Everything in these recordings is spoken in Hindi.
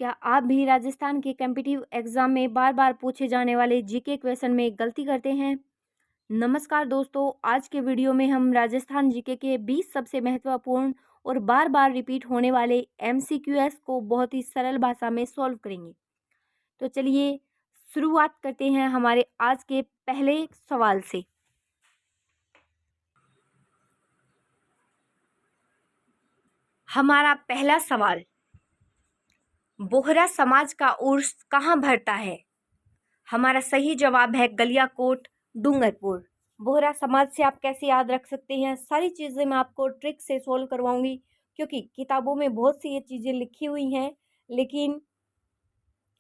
क्या आप भी राजस्थान के कॉम्पिटिटिव एग्जाम में बार बार पूछे जाने वाले जीके क्वेश्चन में गलती करते हैं? नमस्कार दोस्तों, आज के वीडियो में हम राजस्थान जीके के 20 सबसे महत्वपूर्ण और बार बार रिपीट होने वाले एमसीक्यूएस को बहुत ही सरल भाषा में सॉल्व करेंगे। तो चलिए शुरुआत करते हैं हमारे आज के पहले सवाल से। हमारा पहला सवाल, बोहरा समाज का उर्स कहाँ भरता है? हमारा सही जवाब है गलियाकोट, डूंगरपुर। बोहरा समाज से आप कैसे याद रख सकते हैं, सारी चीज़ें मैं आपको ट्रिक से सोल्व करवाऊंगी, क्योंकि किताबों में बहुत सी ये चीज़ें लिखी हुई हैं, लेकिन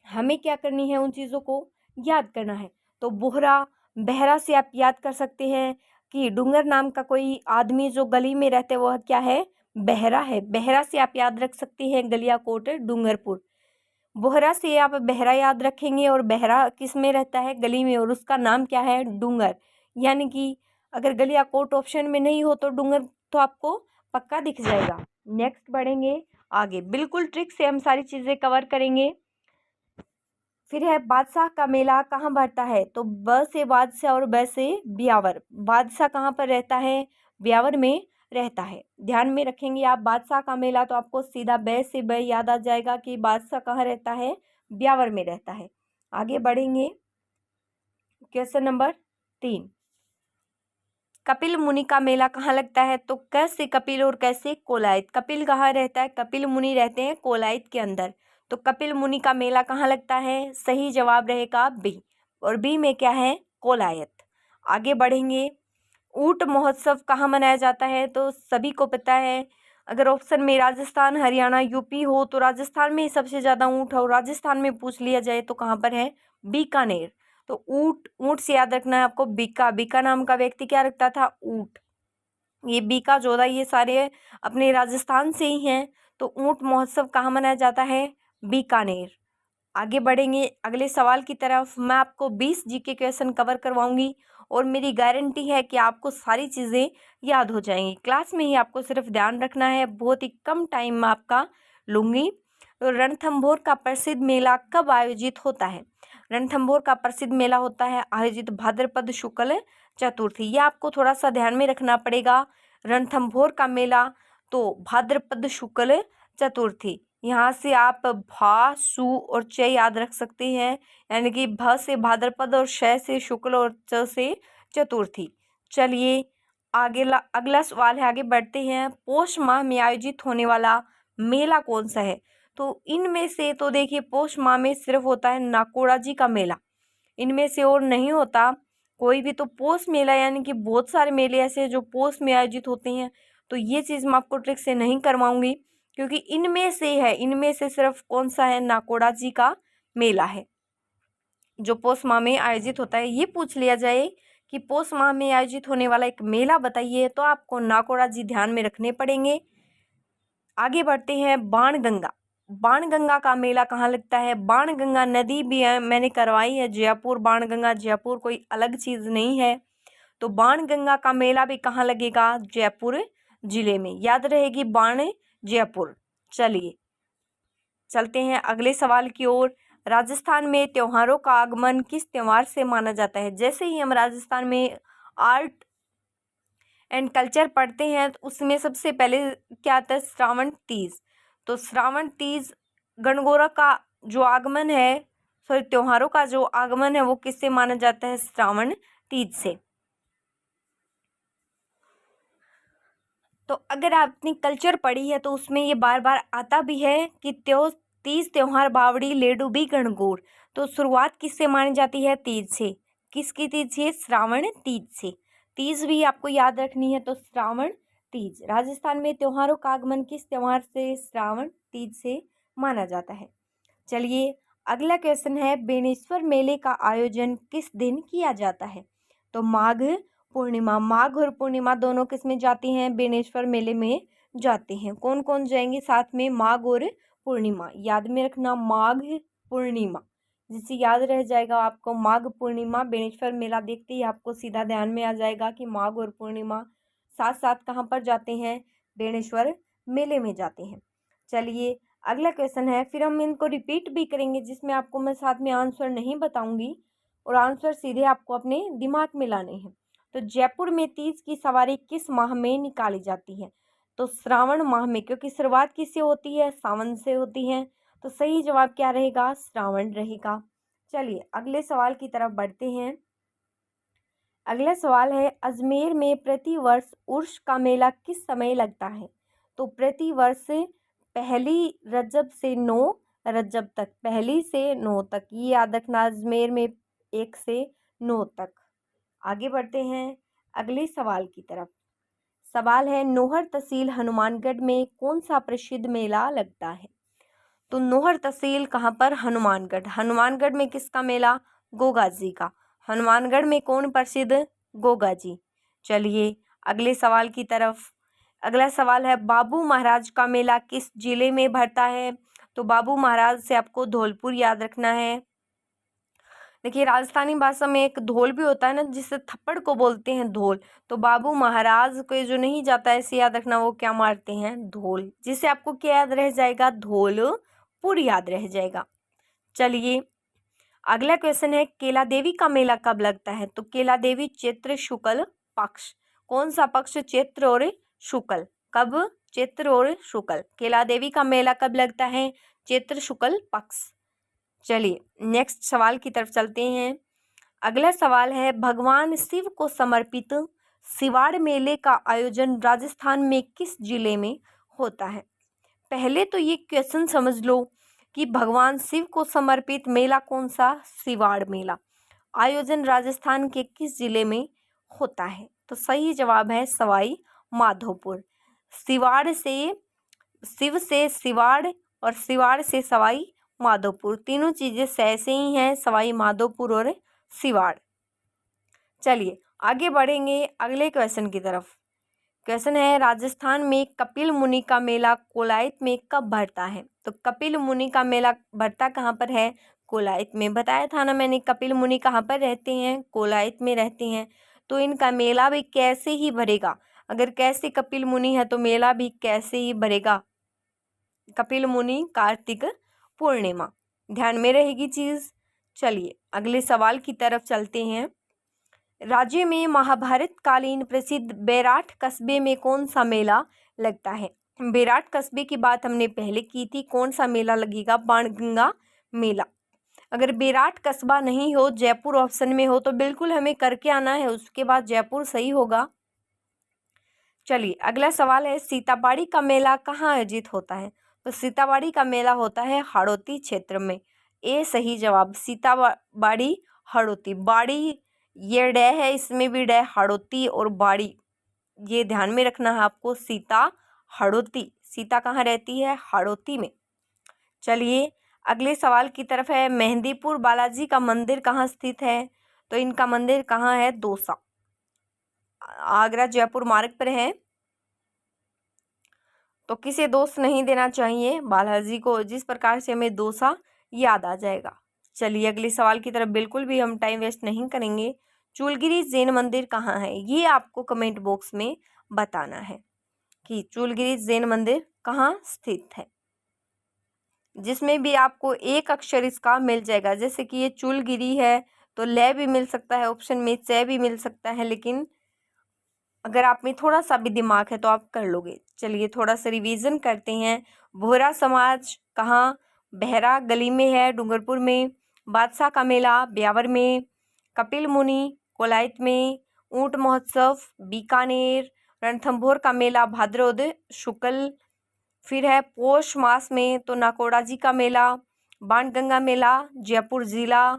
हमें क्या करनी है, उन चीज़ों को याद करना है। तो बोहरा, बहरा से आप याद कर सकते हैं कि डूंगर नाम का कोई आदमी जो गली में रहते वह क्या है, बहरा है। बहरा से आप याद रख सकते हैं गलियाकोट, डूंगरपुर। बोहरा से आप बहरा याद रखेंगे और बहरा किस में रहता है, गली में, और उसका नाम क्या है, डूंगर। यानी कि अगर गलियाकोट ऑप्शन में नहीं हो तो डूंगर तो आपको पक्का दिख जाएगा। नेक्स्ट बढ़ेंगे आगे, बिल्कुल ट्रिक से हम सारी चीज़ें कवर करेंगे। फिर है, बादशाह का मेला कहाँ भरता है? तो ब से बादशाह और ब से ब्यावर। बादशाह कहाँ पर रहता है? ब्यावर में रहता है। ध्यान में रखेंगे आप, बादशाह का मेला, तो आपको सीधा ब से ब याद आ जाएगा कि बादशाह कहाँ रहता है, ब्यावर में रहता है। आगे बढ़ेंगे, क्वेश्चन नंबर 3, कपिल मुनि का मेला कहाँ लगता है? तो क से कपिल और कैसे कोलायत। कपिल कहाँ रहता है? कपिल मुनि रहते हैं कोलायत के अंदर। तो कपिल मुनि का मेला कहाँ लगता है? सही जवाब रहेगा बी, और बी में क्या है, कोलायत। आगे बढ़ेंगे, ऊंट महोत्सव कहाँ मनाया जाता है? तो सभी को पता है, अगर ऑप्शन में राजस्थान, हरियाणा, यूपी हो तो राजस्थान में ही सबसे ज़्यादा ऊँट हो। राजस्थान में पूछ लिया जाए तो कहाँ पर है, बीकानेर। तो ऊँट, ऊँट से याद रखना है आपको बीका। बीका नाम का व्यक्ति क्या रखता था, ऊँट। ये बीका, जोधा, ये सारे अपने राजस्थान से ही हैं। तो ऊँट महोत्सव कहाँ मनाया जाता है, बीकानेर। आगे बढ़ेंगे अगले सवाल की तरफ। मैं आपको 20 जीके क्वेश्चन कवर करवाऊंगी और मेरी गारंटी है कि आपको सारी चीज़ें याद हो जाएंगी। क्लास में ही आपको सिर्फ ध्यान रखना है, बहुत ही कम टाइम में आपका लूँगी। तो रणथंभौर का प्रसिद्ध मेला कब आयोजित होता है? रणथंभौर का प्रसिद्ध मेला होता है आयोजित भाद्रपद शुक्ल चतुर्थी। ये आपको थोड़ा सा ध्यान में रखना पड़ेगा। रणथंभौर का मेला तो भाद्रपद शुक्ल चतुर्थी। यहाँ से आप भा, सु और च याद रख सकते हैं, यानी कि भ से भाद्रपद और श से शुक्ल और च से चतुर्थी। चलिए आगे अगला सवाल है, आगे बढ़ते हैं। पौष माह में आयोजित होने वाला मेला कौन सा है? तो इनमें से तो देखिए, पौष माह में सिर्फ होता है नाकोड़ा जी का मेला, इनमें से और नहीं होता कोई भी। तो पौष मेला, यानी कि बहुत सारे मेले ऐसे हैं जो पौष में आयोजित होते हैं। तो ये चीज़ मैं आपको ट्रिक से नहीं करवाऊंगी, क्योंकि इनमें से है, इनमें से सिर्फ कौन सा है, नाकोड़ा जी का मेला है जो पौष माह में आयोजित होता है। ये पूछ लिया जाए कि पौष माह में आयोजित होने वाला एक मेला बताइए, तो आपको नाकोड़ा जी ध्यान में रखने पड़ेंगे। आगे बढ़ते हैं, बाणगंगा। बाणगंगा का मेला कहाँ लगता है? बाणगंगा नदी भी है, मैंने करवाई है जयपुर। बाणगंगा जयपुर कोई अलग चीज़ नहीं है। तो बाणगंगा का मेला भी कहाँ लगेगा? जयपुर जिले में। याद रहेगी, बाण जयपुर। चलिए चलते हैं अगले सवाल की ओर। राजस्थान में त्योहारों का आगमन किस त्योहार से माना जाता है? जैसे ही हम राजस्थान में आर्ट एंड कल्चर पढ़ते हैं तो उसमें सबसे पहले क्या आता है, श्रावण तीज। तो श्रावण तीज, गणगौर का जो आगमन है, सॉरी त्योहारों का जो आगमन है वो किससे माना जाता है? श्रावण तीज से। तो अगर आपने कल्चर पढ़ी है तो उसमें ये बार बार आता भी है कि तीज त्योहार बावड़ी लेडूबी गणगौर। तो शुरुआत किससे मानी जाती है? तीज से। किसकी तीज से? श्रावण तीज से। तीज भी आपको याद रखनी है, तो श्रावण तीज। राजस्थान में त्योहारों का आगमन किस त्योहार से? श्रावण तीज से माना जाता है। चलिए अगला क्वेश्चन है, बेनेश्वर मेले का आयोजन किस दिन किया जाता है? तो माघ पूर्णिमा। माघ और पूर्णिमा दोनों किस में जाती हैं? बेनेश्वर मेले में जाते हैं। कौन कौन जाएंगे साथ में? माघ और पूर्णिमा। याद में रखना, माघ पूर्णिमा, जिससे याद रह जाएगा आपको माघ पूर्णिमा। बेनेश्वर मेला देखते ही आपको सीधा ध्यान में आ जाएगा कि माघ और पूर्णिमा साथ साथ कहाँ पर जाते हैं? बेनेश्वर मेले में जाते हैं। चलिए अगला क्वेश्चन है, फिर हम इनको रिपीट भी करेंगे जिसमें आपको मैं साथ में आंसर नहीं बताऊंगी और आंसर सीधे आपको अपने दिमाग में लाने हैं। तो जयपुर में तीज की सवारी किस माह में निकाली जाती है? तो श्रावण माह में, क्योंकि शुरुआत किससे होती है? सावन से होती है। तो सही जवाब क्या रहेगा? श्रावण रहेगा। चलिए अगले सवाल की तरफ बढ़ते हैं। अगला सवाल है, अजमेर में प्रतिवर्ष उर्स का मेला किस समय लगता है? तो प्रतिवर्ष पहली रजब से 9 रजब तक, पहली से 9 तक, ये याद रखना, अजमेर में 1 से 9 तक। आगे बढ़ते हैं अगले सवाल की तरफ। सवाल है, नोहर तहसील हनुमानगढ़ में कौन सा प्रसिद्ध मेला लगता है? तो नोहर तहसील कहाँ पर? हनुमानगढ़। हनुमानगढ़ में किसका मेला? गोगा जी का। हनुमानगढ़ में कौन प्रसिद्ध? गोगा जी। चलिए अगले सवाल की तरफ। अगला सवाल है, बाबू महाराज का मेला किस जिले में भरता है? तो बाबू महाराज से आपको धौलपुर याद रखना है। देखिए राजस्थानी भाषा में एक धौल भी होता है ना, जिससे थप्पड़ को बोलते हैं धौल। तो बाबू महाराज को जो नहीं जाता है ऐसे याद रखना, वो क्या मारते हैं? धौल, जिससे आपको क्या याद रह जाएगा? धौलपुर याद रह जाएगा। चलिए अगला क्वेश्चन है, केला देवी का मेला कब लगता है? तो केला देवी चैत्र शुक्ल पक्ष। कौन सा पक्ष? चैत्र और शुक्ल। कब? चैत्र और शुक्ल। केला देवी का मेला कब लगता है? चैत्र शुक्ल पक्ष। चलिए नेक्स्ट सवाल की तरफ चलते हैं। अगला सवाल है, भगवान शिव को समर्पित सिवाड़ मेले का आयोजन राजस्थान में किस जिले में होता है? पहले तो ये क्वेश्चन समझ लो कि भगवान शिव को समर्पित मेला कौन सा? सिवाड़ मेला। आयोजन राजस्थान के किस जिले में होता है? तो सही जवाब है सवाई माधोपुर। सिवाड़ से शिव से सिवाड़ और सिवाड़ से सवाई माधोपुर, तीनों चीजें से ही हैं, सवाई माधोपुर और सिवाड़। चलिए आगे बढ़ेंगे अगले क्वेश्चन की तरफ। क्वेश्चन है, राजस्थान में कपिल मुनि का मेला कोलायत में कब भरता है? तो कपिल मुनि का मेला भरता कहाँ पर है? कोलायत में। बताया था ना मैंने, कपिल मुनि कहाँ पर रहते हैं? कोलायत में रहते हैं। तो इनका मेला भी कैसे ही भरेगा? अगर कैसे कपिल मुनि है तो मेला भी कैसे ही भरेगा? कपिल मुनि कार्तिक पूर्णिमा, ध्यान में रहेगी चीज। चलिए अगले सवाल की तरफ चलते हैं। राज्य में महाभारत कालीन प्रसिद्ध बैराठ कस्बे में कौन सा मेला लगता है? बैराठ कस्बे की बात हमने पहले की थी, कौन सा मेला लगेगा? बाणगंगा मेला। अगर बैराठ कस्बा नहीं हो, जयपुर ऑप्शन में हो, तो बिल्कुल हमें करके आना है, उसके बाद जयपुर सही होगा। चलिए अगला सवाल है, सीताबाड़ी का मेला कहाँ आयोजित होता है? तो सीताबाड़ी का मेला होता है हाड़ौती क्षेत्र में। ए सही जवाब, सीताबाड़ी हाड़ौती। बाड़ी ये डे है, इसमें भी डे, हाड़ौती और बाड़ी, ये ध्यान में रखना है आपको। सीता हाड़ौती, सीता कहाँ रहती है? हाड़ौती में। चलिए अगले सवाल की तरफ है, मेहंदीपुर बालाजी का मंदिर कहाँ स्थित है? तो इनका मंदिर कहाँ है? दौसा, आगरा जयपुर मार्ग पर है। तो किसे दोष नहीं देना चाहिए बालाजी को, जिस प्रकार से हमें दौसा याद आ जाएगा। चलिए अगले सवाल की तरफ बिल्कुल भी हम टाइम वेस्ट नहीं करेंगे। चूलगिरी जैन मंदिर कहाँ है? ये आपको कमेंट बॉक्स में बताना है कि चूलगिरी जैन मंदिर कहाँ स्थित है, जिसमें भी आपको एक अक्षर इसका मिल जाएगा। जैसे कि ये चूलगिरी है तो ले भी मिल सकता है ऑप्शन में, चे भी मिल सकता है, लेकिन अगर आप में थोड़ा सा भी दिमाग है तो आप कर लोगे। चलिए थोड़ा सा रिवीजन करते हैं। बोहरा समाज कहाँ? बहरा गली में है, डूंगरपुर में। बादशाह का मेला ब्यावर में। कपिल मुनि कोलायत में। ऊंट महोत्सव बीकानेर। रणथंभौर का मेला भाद्रपद शुक्ल, फिर है पौष मास में तो नाकोड़ा जी का मेला। बाणगंगा मेला जयपुर जिला।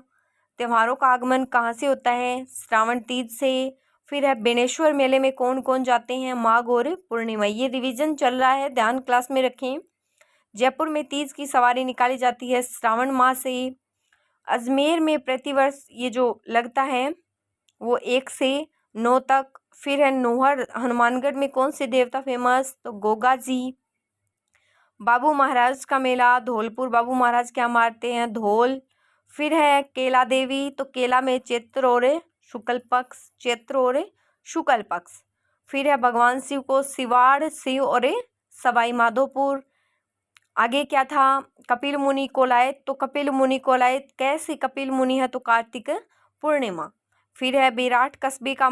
त्योहारों का आगमन कहाँ से होता है? श्रावण तीज से। फिर है बेनेश्वर मेले में कौन कौन जाते हैं? माघ और पूर्णिमा। ये रिवीजन चल रहा है, ध्यान क्लास में रखें। जयपुर में तीज की सवारी निकाली जाती है श्रावण माह से। अजमेर में प्रतिवर्ष ये जो लगता है वो 1 से 9 तक। फिर है नोहर हनुमानगढ़ में कौन से देवता फेमस? तो गोगा जी। बाबू महाराज का मेला धौलपुर, बाबू महाराज क्या मारते हैं? धौल। फिर है केला देवी, तो केला में चैत्र और शुक्ल पक्ष, चैत्र और शुक्ल पक्ष। फिर है भगवान शिव को सिवाड़ शिव और सवाई माधोपुर। आगे क्या था, कपिल मुनि कोलायत, तो कपिल मुनि कोलायत कैसे कपिल मुनि है, तो कार्तिक पूर्णिमा। फिर है विराट कस्बे का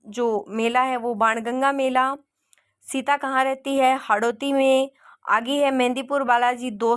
जो मेला है वो बाणगंगा मेला। सीता कहाँ रहती है, हाड़ौती में। आगे है मेहंदीपुर बालाजी 2